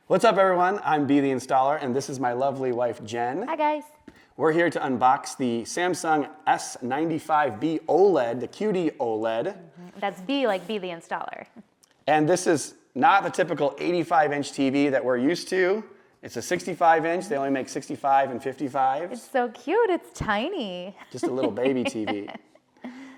What's up everyone? I'm B the Installer and this is my lovely wife Jen. Hi guys. We're here to unbox the Samsung S95B OLED, the QD-OLED. That's B like B the Installer. And this is not the typical 85-inch TV that we're used to. It's a 65-inch. They only make 65 and 55s. It's so cute, it's tiny. Just a little baby TV.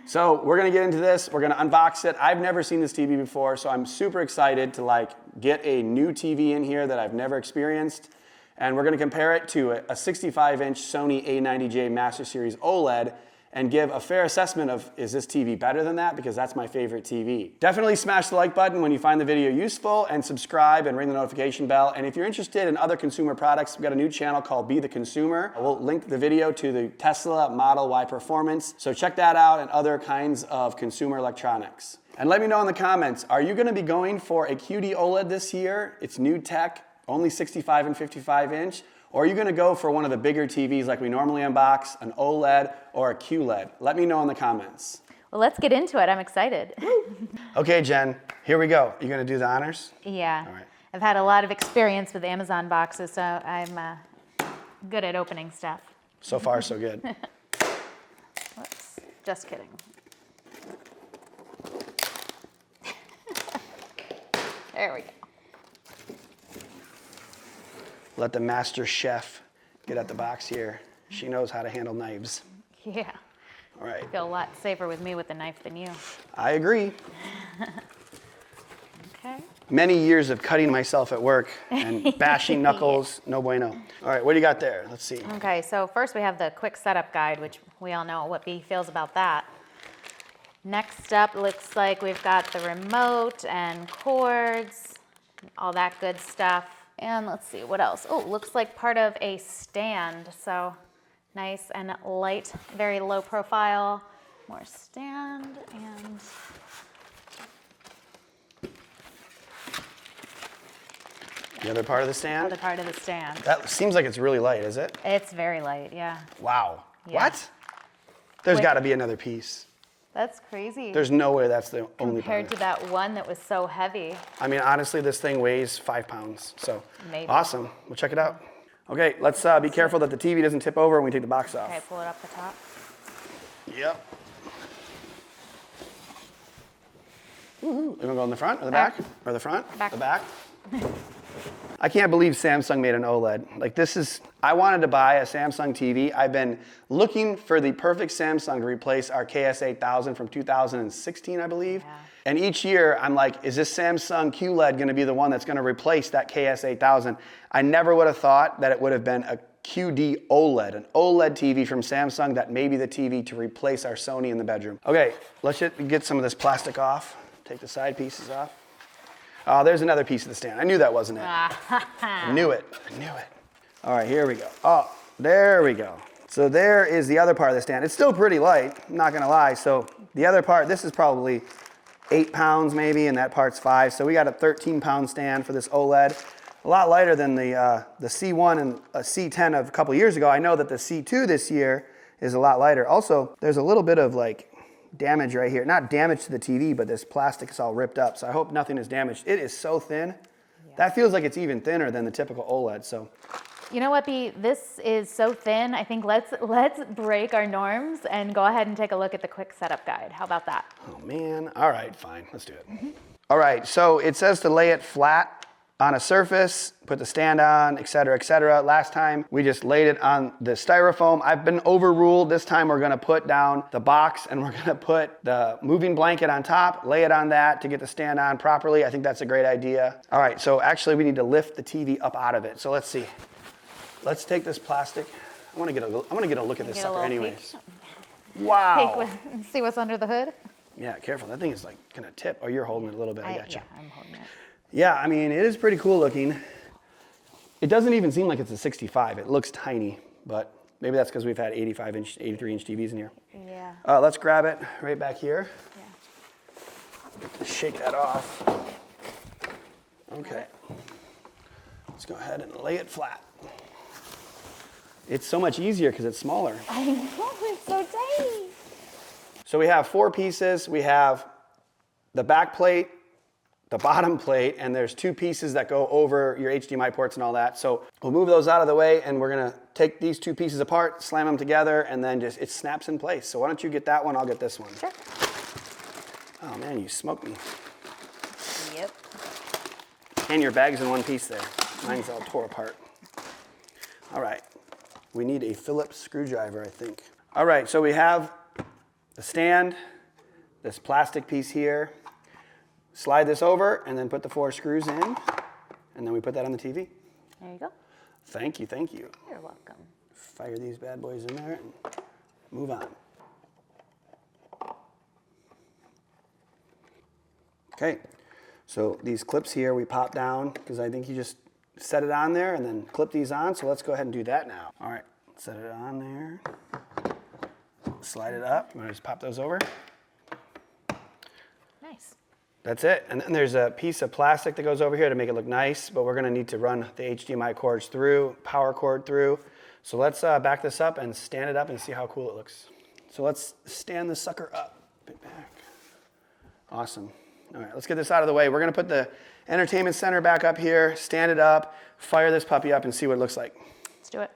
So we're gonna get into this, we're gonna unbox it. I've never seen this TV before, so I'm super excited to get a new TV in here that I've never experienced. And we're gonna compare it to a 65-inch Sony A90J Master Series OLED and give a fair assessment of, is this TV better than that? Because that's my favorite TV. Definitely smash the like button when you find the video useful and subscribe and ring the notification bell. And if you're interested in other consumer products, we've got a new channel called Be the Consumer. We'll link the video to the Tesla Model Y Performance. So check that out and other kinds of consumer electronics. And let me know in the comments, are you gonna be going for a QD-OLED this year? It's new tech, only 65 and 55 inch. Or are you gonna go for one of the bigger TVs like we normally unbox, an OLED or a QLED? Let me know in the comments. Well, let's get into it, I'm excited. Okay, Jen, here we go. You gonna do the honors? Yeah. All right. I've had a lot of experience with Amazon boxes, so I'm good at opening stuff. So far, so good. Whoops, just kidding. There we go. Let the master chef get at the box here. She knows how to handle knives. Yeah. All right. I feel a lot safer with me with the knife than you. I agree. Okay. Many years of cutting myself at work and bashing knuckles, no bueno. All right, what do you got there? Let's see. Okay, so first we have the quick setup guide, which we all know what B feels about that. Next up, looks like we've got the remote and cords, all that good stuff. And let's see, what else? Oh, looks like part of a stand. So nice and light, very low profile. More stand and... The other part of the stand? Other part of the stand. That seems like it's really light, is it? It's very light, yeah. Wow. Yeah. What? There's got to be another piece. That's crazy. There's no way that's the only part. Compared to that one that was so heavy. I mean, honestly, this thing weighs 5 pounds, so Maybe. awesome. We'll check it out. Okay, let's be careful that the TV doesn't tip over when we take the box off. Okay, pull it up the top. Yep. You wanna go in the front or the back? Or the front? Back. The back? I can't believe Samsung made an OLED. Like I wanted to buy a Samsung TV. I've been looking for the perfect Samsung to replace our KS8000 from 2016, I believe. Yeah. And each year I'm like, is this Samsung QLED gonna be the one that's gonna replace that KS8000? I never would have thought that it would have been a QD-OLED, an OLED TV from Samsung that may be the TV to replace our Sony in the bedroom. Okay, let's get some of this plastic off. Take the side pieces off. Oh, there's another piece of the stand. I knew that wasn't it. I knew it. I knew it. All right, here we go. Oh, there we go. So there is the other part of the stand. It's still pretty light, I'm not gonna lie. So the other part, this is probably 8 pounds maybe, and that part's 5. So we got a 13-pound stand for this OLED. A lot lighter than the C1 and a C10 of a couple years ago. I know that the C2 this year is a lot lighter. Also, there's a little bit of damage right here. Not damage to the TV, but this plastic is all ripped up. So I hope nothing is damaged. It is so thin. Yeah. That feels like it's even thinner than the typical OLED. So, you know what, B? This is so thin. I think let's break our norms and go ahead and take a look at the quick setup guide. How about that? Oh man. All right, fine. Let's do it. All right. So it says to lay it flat on a surface, put the stand on, et cetera, et cetera. Last time we just laid it on the styrofoam. I've been overruled. This time we're gonna put down the box and we're gonna put the moving blanket on top, lay it on that to get the stand on properly. I think that's a great idea. All right, so actually we need to lift the TV up out of it. So let's see. Let's take this plastic. I wanna get a look at this sucker anyways. Wow. See what's under the hood? Yeah, careful. That thing is gonna tip. Oh, you're holding it a little bit. I got you. Yeah, I'm holding it. Yeah, I mean, it is pretty cool looking. It doesn't even seem like it's a 65. It looks tiny, but maybe that's because we've had 85-inch, 83-inch TVs in here. Yeah. Let's grab it right back here. Yeah. Shake that off. Okay. Let's go ahead and lay it flat. It's so much easier because it's smaller. I know, it's so tiny. So we have 4 pieces. We have the back plate, the bottom plate, and there's two pieces that go over your HDMI ports and all that. So we'll move those out of the way, and we're gonna take these two pieces apart, slam them together, and then just, it snaps in place. So why don't you get that one, I'll get this one. Sure. Oh man, you smoked me. Yep. And your bag's in one piece there. Mine's all tore apart. All right, we need a Phillips screwdriver, I think. All right, so we have the stand, this plastic piece here. Slide this over and then put the 4 screws in, and then we put that on the TV. There you go. Thank you, thank you. You're welcome. Fire these bad boys in there and move on. Okay, so these clips here we pop down because I think you just set it on there and then clip these on, so let's go ahead and do that now. All right, set it on there. Slide it up. You want to just pop those over? Nice. That's it. And then there's a piece of plastic that goes over here to make it look nice, but we're going to need to run the HDMI cords through, power cord through. So let's back this up and stand it up and see how cool it looks. So let's stand this sucker up. Bit back. Awesome. All right, let's get this out of the way. We're going to put the entertainment center back up here, stand it up, fire this puppy up, and see what it looks like. Let's do it.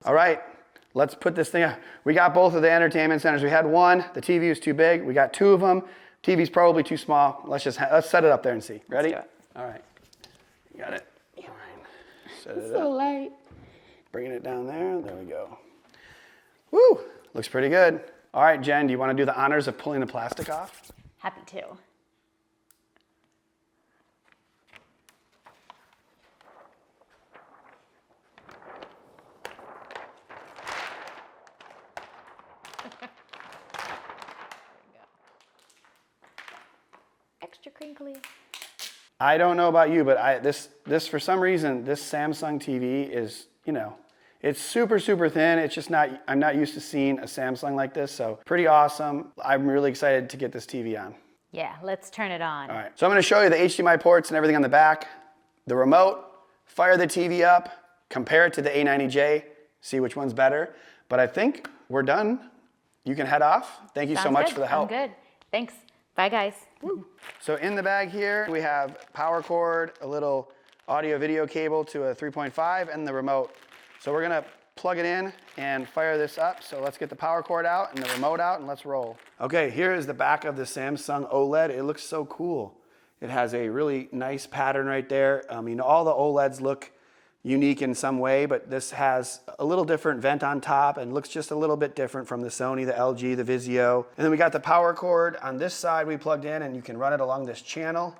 All right. Let's put this thing up. We got both of the entertainment centers. We had one, the TV was too big. We got 2 of them. TV's probably too small. Let's set it up there and see. Ready? Let's do it. All right. You got it. All right. Set it So up. light. Bringing it down there. There we go. Woo! Looks pretty good. All right, Jen, do you want to do the honors of pulling the plastic off? Happy to. Extra crinkly. I don't know about you, but this for some reason, this Samsung TV is, you know, it's super, super thin. It's just not, I'm not used to seeing a Samsung like this, so pretty awesome. I'm really excited to get this TV on. Yeah, let's turn it on. All right, so I'm gonna show you the HDMI ports and everything on the back, the remote, fire the TV up, compare it to the A90J, see which one's better. But I think we're done. You can head off. Thank you so much for the help. I'm good. Thanks. Bye, guys. Woo. So in the bag here, we have power cord, a little audio video cable to a 3.5, and the remote. So we're gonna plug it in and fire this up. So let's get the power cord out and the remote out and let's roll. Okay, here is the back of the Samsung OLED. It looks so cool. It has a really nice pattern right there. All the OLEDs look unique in some way, but this has a little different vent on top and looks just a little bit different from the Sony, the LG, the Vizio. And then we got the power cord on this side we plugged in, and you can run it along this channel.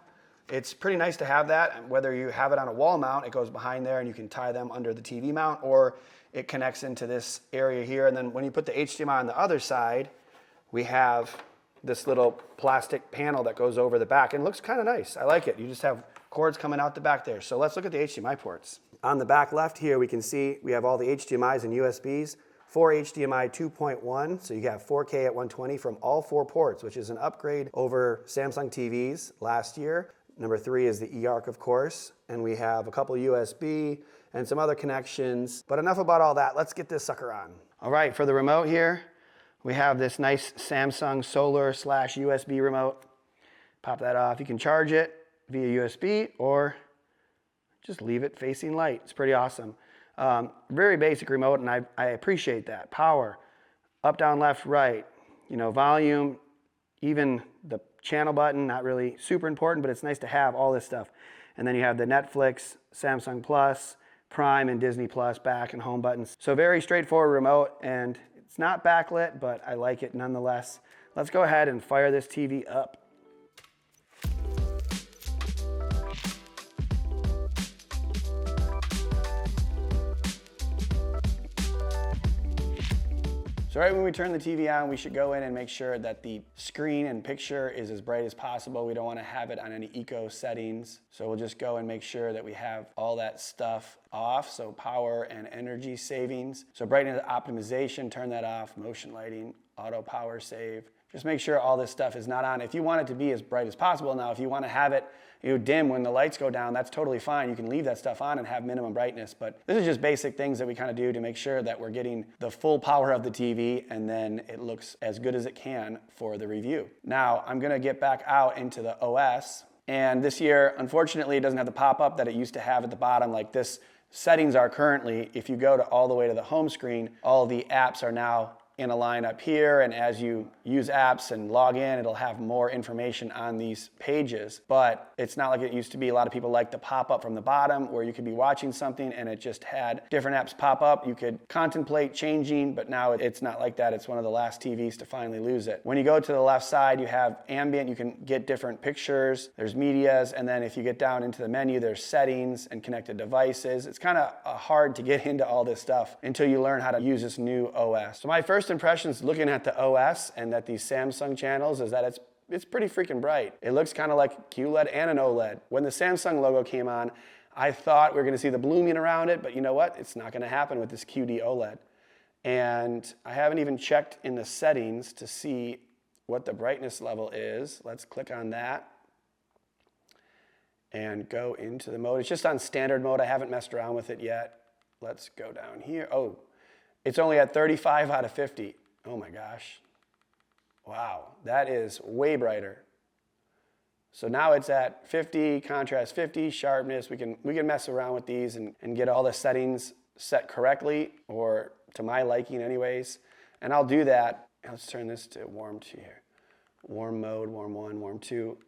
It's pretty nice to have that. Whether you have it on a wall mount, it goes behind there and you can tie them under the TV mount, or it connects into this area here. And then when you put the HDMI on the other side, we have this little plastic panel that goes over the back and looks kind of nice. I like it. You just have cords coming out the back there. So let's look at the HDMI ports. On the back left here, we can see we have all the HDMIs and USBs. 4 HDMI 2.1, so you have 4K at 120 from all 4 ports, which is an upgrade over Samsung TVs last year. Number 3 is the eARC, of course, and we have a couple USB and some other connections. But enough about all that. Let's get this sucker on. All right, for the remote here, we have this nice Samsung solar/USB remote. Pop that off. You can charge it via USB or just leave it facing light. It's pretty awesome. Very basic remote, and I appreciate that. Power, up, down, left, right, volume, even the channel button, not really super important, but it's nice to have all this stuff. And then you have the Netflix, Samsung Plus, Prime, and Disney Plus back and home buttons. So very straightforward remote, and it's not backlit, but I like it nonetheless. Let's go ahead and fire this TV up. So right when we turn the TV on, we should go in and make sure that the screen and picture is as bright as possible. We don't want to have it on any eco settings. So we'll just go and make sure that we have all that stuff off. So power and energy savings. So brightness optimization, turn that off. Motion lighting, auto power save, Just make sure all this stuff is not on. If you want it to be as bright as possible, now if you want to have it dim when the lights go down, that's totally fine. You can leave that stuff on and have minimum brightness. But this is just basic things that we kind of do to make sure that we're getting the full power of the TV, and then it looks as good as it can for the review. Now I'm going to get back out into the OS. And this year, unfortunately, it doesn't have the pop-up that it used to have at the bottom like this. Settings are currently, if you go to all the way to the home screen, all the apps are now in a line up here, and as you use apps and log in, it'll have more information on these pages. But it's not like it used to be. A lot of people like the pop-up from the bottom where you could be watching something and it just had different apps pop up. You could contemplate changing, but now it's not like that. It's one of the last TVs to finally lose it. When you go to the left side, you have ambient. You can get different pictures. There's medias, and then if you get down into the menu, there's settings and connected devices. It's kind of hard to get into all this stuff until you learn how to use this new OS. So my first impressions looking at the OS and at these Samsung channels is that it's pretty freaking bright. It looks kind of like QLED and an OLED. When the Samsung logo came on, I thought we were going to see the blooming around it, but you know what? It's not going to happen with this QD-OLED. And I haven't even checked in the settings to see what the brightness level is. Let's click on that and go into the mode. It's just on standard mode. I haven't messed around with it yet. Let's go down here. Oh, it's only at 35 out of 50. Oh my gosh. Wow, that is way brighter. So now it's at 50, contrast 50, sharpness. We can mess around with these and get all the settings set correctly, or to my liking anyways. And I'll do that. Let's turn this to warm 2 here. Warm mode, warm 1, warm 2,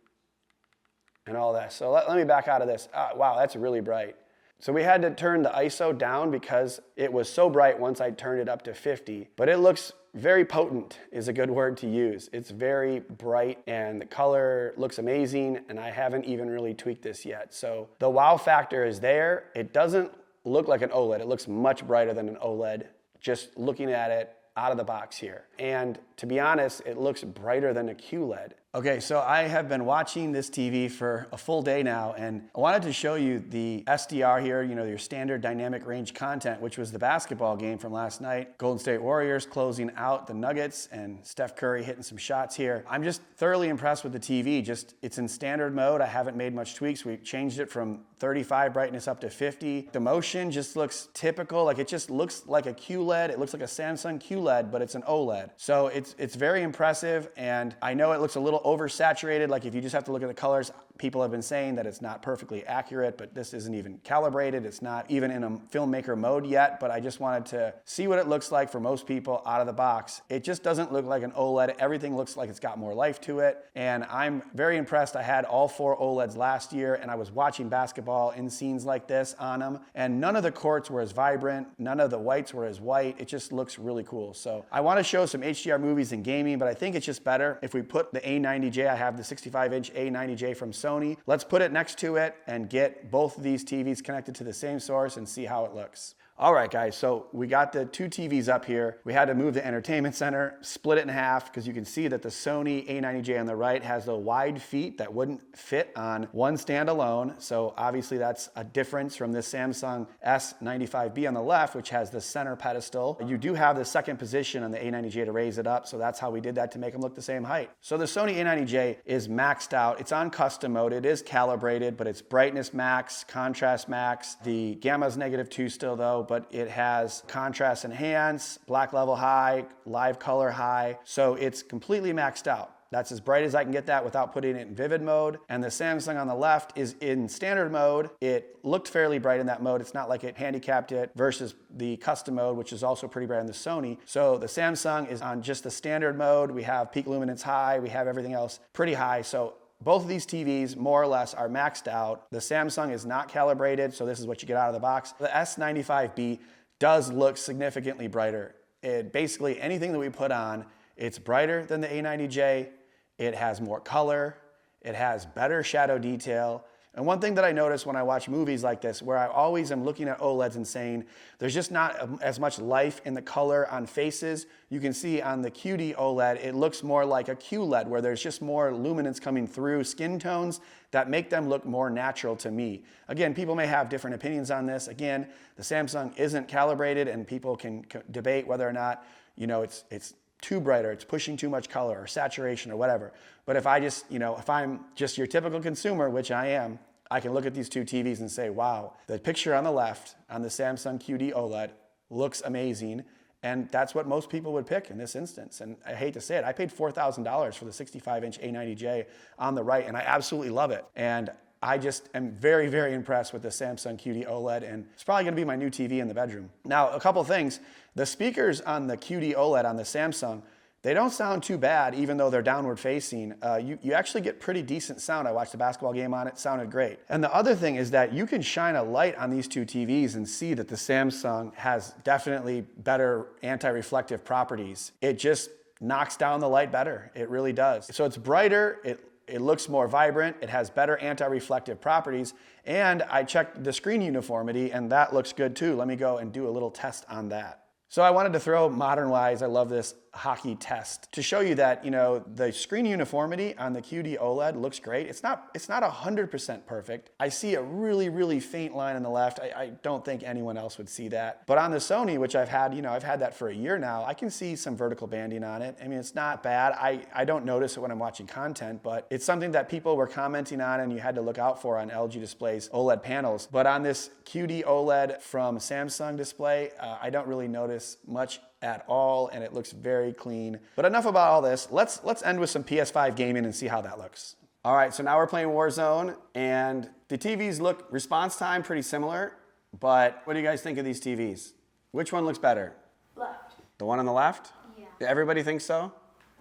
and all that. So let me back out of this. Wow, that's really bright. So we had to turn the ISO down because it was so bright once I turned it up to 50. But it looks very potent is a good word to use. It's very bright and the color looks amazing, and I haven't even really tweaked this yet. So the wow factor is there. It doesn't look like an OLED. It looks much brighter than an OLED just looking at it out of the box here. And to be honest, it looks brighter than a QLED. Okay, so I have been watching this TV for a full day now, and I wanted to show you the SDR here, your standard dynamic range content, which was the basketball game from last night. Golden State Warriors closing out the Nuggets, and Steph Curry hitting some shots here. I'm just thoroughly impressed with the TV. It's in standard mode. I haven't made much tweaks. We changed it from 35 brightness up to 50. The motion just looks typical. Like, it just looks like a QLED. It looks like a Samsung QLED, but it's an OLED. So it's very impressive, and I know it looks a little oversaturated. Like, if you just have to look at the colors, people have been saying that it's not perfectly accurate, but this isn't even calibrated. It's not even in a filmmaker mode yet, but I just wanted to see what it looks like for most people out of the box. It just doesn't look like an OLED. Everything looks like it's got more life to it, and I'm very impressed. I had all 4 OLEDs last year, and I was watching basketball in scenes like this on them, and none of the courts were as vibrant. None of the whites were as white. It just looks really cool. So I want to show some HDR movies and gaming, but I think it's just better if we put the A90J. I have the 65-inch A90J from Sony. Let's put it next to it and get both of these TVs connected to the same source and see how it looks. All right, guys, so we got the 2 TVs up here. We had to move the entertainment center, split it in half, because you can see that the Sony A90J on the right has the wide feet that wouldn't fit on one standalone. So obviously that's a difference from the Samsung S95B on the left, which has the center pedestal. You do have the second position on the A90J to raise it up, so that's how we did that to make them look the same height. So the Sony A90J is maxed out. It's on custom mode. It is calibrated, but it's brightness max, contrast max. The gamma's -2 still though, but it has contrast enhance, black level high, live color high. So it's completely maxed out. That's as bright as I can get that without putting it in vivid mode. And the Samsung on the left is in standard mode. It looked fairly bright in that mode. It's not like it handicapped it versus the custom mode, which is also pretty bright on the Sony. So the Samsung is on just the standard mode. We have peak luminance high. We have everything else pretty high. So both of these TVs, more or less, are maxed out. The Samsung is not calibrated, so this is what you get out of the box. The S95B does look significantly brighter. Basically, anything that we put on, it's brighter than the A90J. It has more color. It has better shadow detail. And one thing that I notice when I watch movies like this, where I always am looking at OLEDs and saying, there's just not as much life in the color on faces. You can see on the QD-OLED, it looks more like a QLED, where there's just more luminance coming through skin tones that make them look more natural to me. Again, people may have different opinions on this. Again, the Samsung isn't calibrated, and people can debate whether or not, it's too bright or it's pushing too much color or saturation or whatever. But if I just, if I'm just your typical consumer, which I am, I can look at these two TVs and say, wow, the picture on the left on the Samsung QD-OLED looks amazing. And that's what most people would pick in this instance. And I hate to say it, I paid $4,000 for the 65-inch A90J on the right, and I absolutely love it. And I just am very, very impressed with the Samsung QD-OLED, and it's probably gonna be my new TV in the bedroom. Now, a couple things. The speakers on the QD-OLED on the Samsung, they don't sound too bad, even though they're downward facing. You actually get pretty decent sound. I watched a basketball game on it, sounded great. And the other thing is that you can shine a light on these two TVs and see that the Samsung has definitely better anti-reflective properties. It just knocks down the light better. It really does. So it's brighter, it looks more vibrant, it has better anti-reflective properties, and I checked the screen uniformity and that looks good too. Let me go and do a little test on that. So I wanted to throw modern-wise, I love this hockey test to show you that, the screen uniformity on the QD-OLED looks great. It's not 100% perfect. I see a really, really faint line on the left. I don't think anyone else would see that. But on the Sony, which I've had, I've had that for a year now, I can see some vertical banding on it. I mean, it's not bad. I don't notice it when I'm watching content, but it's something that people were commenting on and you had to look out for on LG Display's OLED panels. But on this QD-OLED from Samsung display, I don't really notice much at all, and it looks very clean. But enough about all this. Let's end with some PS5 gaming and see how that looks. All right, so now we're playing Warzone, and the TVs look, response time pretty similar, but what do you guys think of these TVs? Which one looks better? Left. The one on the left? Yeah. Everybody thinks so?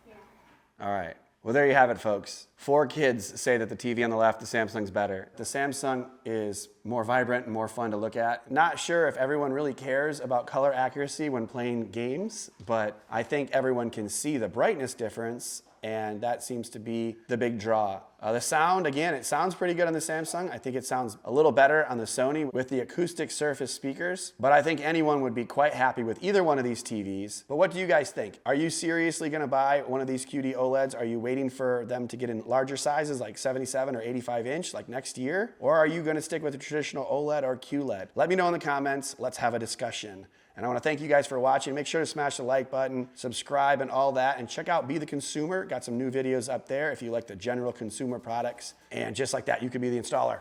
Yeah. All right. Well, there you have it, folks. 4 kids say that the TV on the left, the Samsung's better. The Samsung is more vibrant and more fun to look at. Not sure if everyone really cares about color accuracy when playing games, but I think everyone can see the brightness difference, and that seems to be the big draw. The sound, again, it sounds pretty good on the Samsung. I think it sounds a little better on the Sony with the acoustic surface speakers, but I think anyone would be quite happy with either one of these TVs. But what do you guys think? Are you seriously gonna buy one of these QD-OLEDs? Are you waiting for them to get in larger sizes like 77 or 85 inch like next year? Or are you gonna stick with the traditional OLED or QLED? Let me know in the comments. Let's have a discussion. And I want to thank you guys for watching. Make sure to smash the like button, subscribe and all that, and check out Be the Consumer. Got some new videos up there if you like the general consumer products. And just like that, you could be the installer.